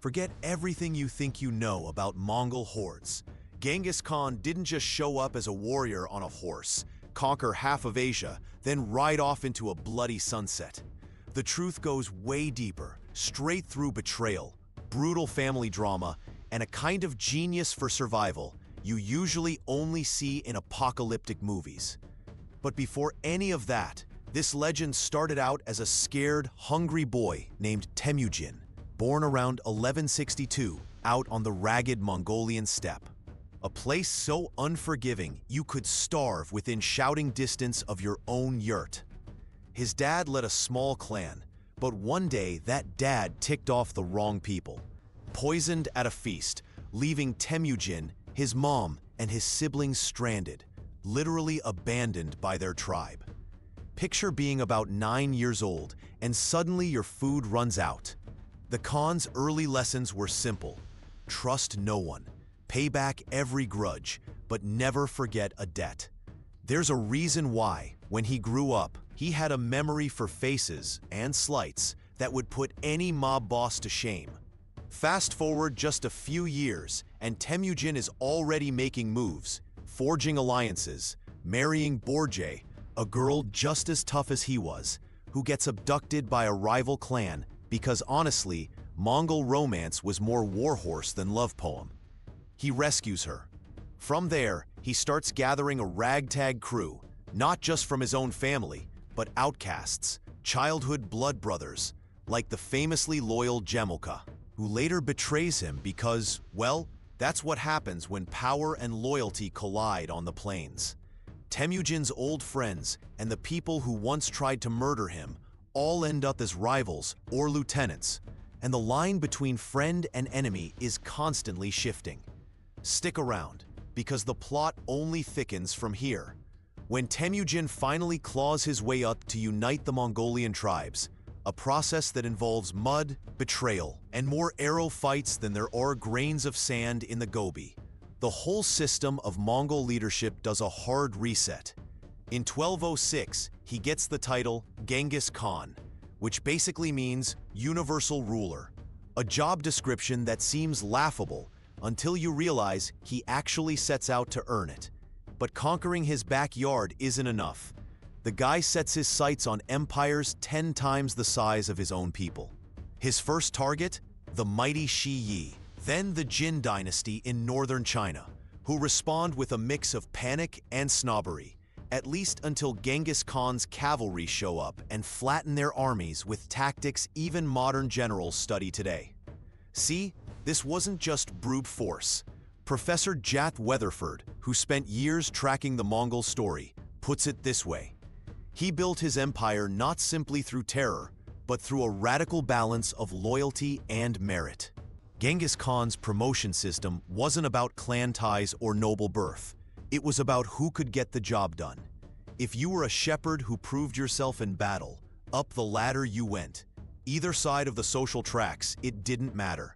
Forget everything you think you know about Mongol hordes. Genghis Khan didn't just show up as a warrior on a horse, conquer half of Asia, then ride off into a bloody sunset. The truth goes way deeper, straight through betrayal, brutal family drama, and a kind of genius for survival you usually only see in apocalyptic movies. But before any of that, this legend started out as a scared, hungry boy named Temujin, born around 1162 out on the ragged Mongolian steppe. A place so unforgiving you could starve within shouting distance of your own yurt. His dad led a small clan, but one day that dad ticked off the wrong people. Poisoned at a feast, leaving Temujin, his mom, and his siblings stranded, literally abandoned by their tribe. Picture being about 9 years old, and suddenly your food runs out. The Khan's early lessons were simple. Trust no one, pay back every grudge, but never forget a debt. There's a reason why, when he grew up, he had a memory for faces and slights that would put any mob boss to shame. Fast forward just a few years, and Temujin is already making moves, forging alliances, marrying Borje, a girl just as tough as he was, who gets abducted by a rival clan because honestly, Mongol romance was more warhorse than love poem. He rescues her. From there, he starts gathering a ragtag crew, not just from his own family, but outcasts, childhood blood brothers, like the famously loyal Gemolka, who later betrays him because, well, that's what happens when power and loyalty collide on the plains. Temujin's old friends and the people who once tried to murder him all end up as rivals or lieutenants, and the line between friend and enemy is constantly shifting. Stick around, because the plot only thickens from here. When Temujin finally claws his way up to unite the Mongolian tribes, a process that involves mud, betrayal, and more arrow fights than there are grains of sand in the Gobi, the whole system of Mongol leadership does a hard reset. In 1206, he gets the title Genghis Khan, which basically means universal ruler, a job description that seems laughable until you realize he actually sets out to earn it. But conquering his backyard isn't enough. The guy sets his sights on empires 10 times the size of his own people. His first target? The mighty Shi Yi, then the Jin dynasty in northern China, who respond with a mix of panic and snobbery, at least until Genghis Khan's cavalry show up and flatten their armies with tactics even modern generals study today. See, this wasn't just brute force. Professor Jath Weatherford, who spent years tracking the Mongol story, puts it this way. He built his empire not simply through terror, but through a radical balance of loyalty and merit. Genghis Khan's promotion system wasn't about clan ties or noble birth. It was about who could get the job done. If you were a shepherd who proved yourself in battle, up the ladder you went. Either side of the social tracks, it didn't matter.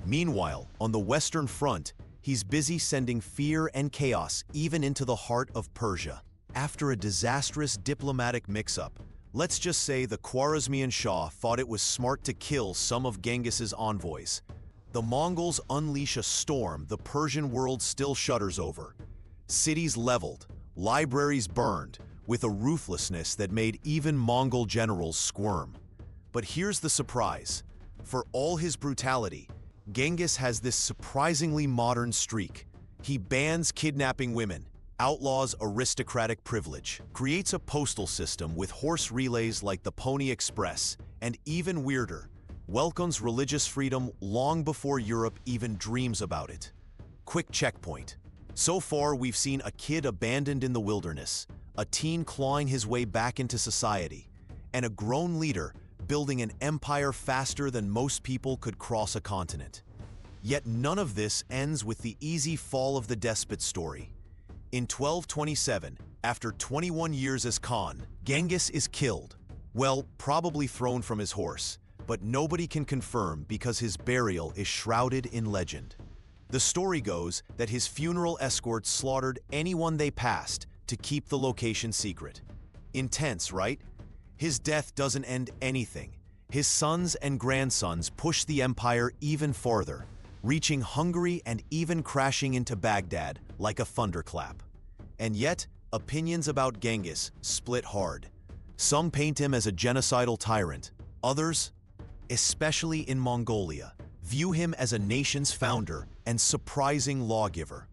Meanwhile, on the Western Front, he's busy sending fear and chaos even into the heart of Persia. After a disastrous diplomatic mix-up, let's just say the Khwarezmian Shah thought it was smart to kill some of Genghis's envoys. The Mongols unleash a storm the Persian world still shudders over. Cities leveled, libraries burned, with a ruthlessness that made even Mongol generals squirm. But here's the surprise. For all his brutality, Genghis has this surprisingly modern streak. He bans kidnapping women, outlaws aristocratic privilege, creates a postal system with horse relays like the Pony Express, and even weirder, welcomes religious freedom long before Europe even dreams about it. Quick checkpoint. So far, we've seen a kid abandoned in the wilderness, a teen clawing his way back into society, and a grown leader building an empire faster than most people could cross a continent. Yet none of this ends with the easy fall of the despot story. In 1227, after 21 years as Khan, Genghis is killed. Well, probably thrown from his horse, but nobody can confirm because his burial is shrouded in legend. The story goes that his funeral escorts slaughtered anyone they passed to keep the location secret. Intense, right? His death doesn't end anything. His sons and grandsons pushed the empire even farther, reaching Hungary and even crashing into Baghdad like a thunderclap. And yet, opinions about Genghis split hard. Some paint him as a genocidal tyrant. Others, especially in Mongolia, view him as a nation's founder and surprising lawgiver.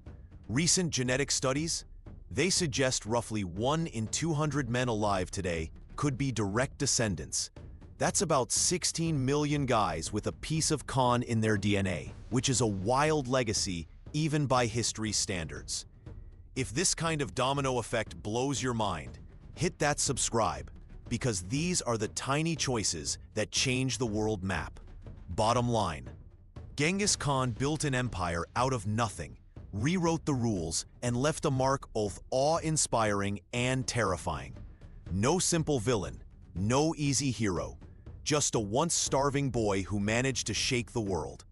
Recent genetic studies, they suggest roughly 1 in 200 men alive today could be direct descendants. That's about 16 million guys with a piece of Khan in their DNA, which is a wild legacy even by history standards. If this kind of domino effect blows your mind, hit that subscribe, because these are the tiny choices that change the world map. Bottom line, Genghis Khan built an empire out of nothing, rewrote the rules, and left a mark both awe-inspiring and terrifying. No simple villain, no easy hero, just a once-starving boy who managed to shake the world.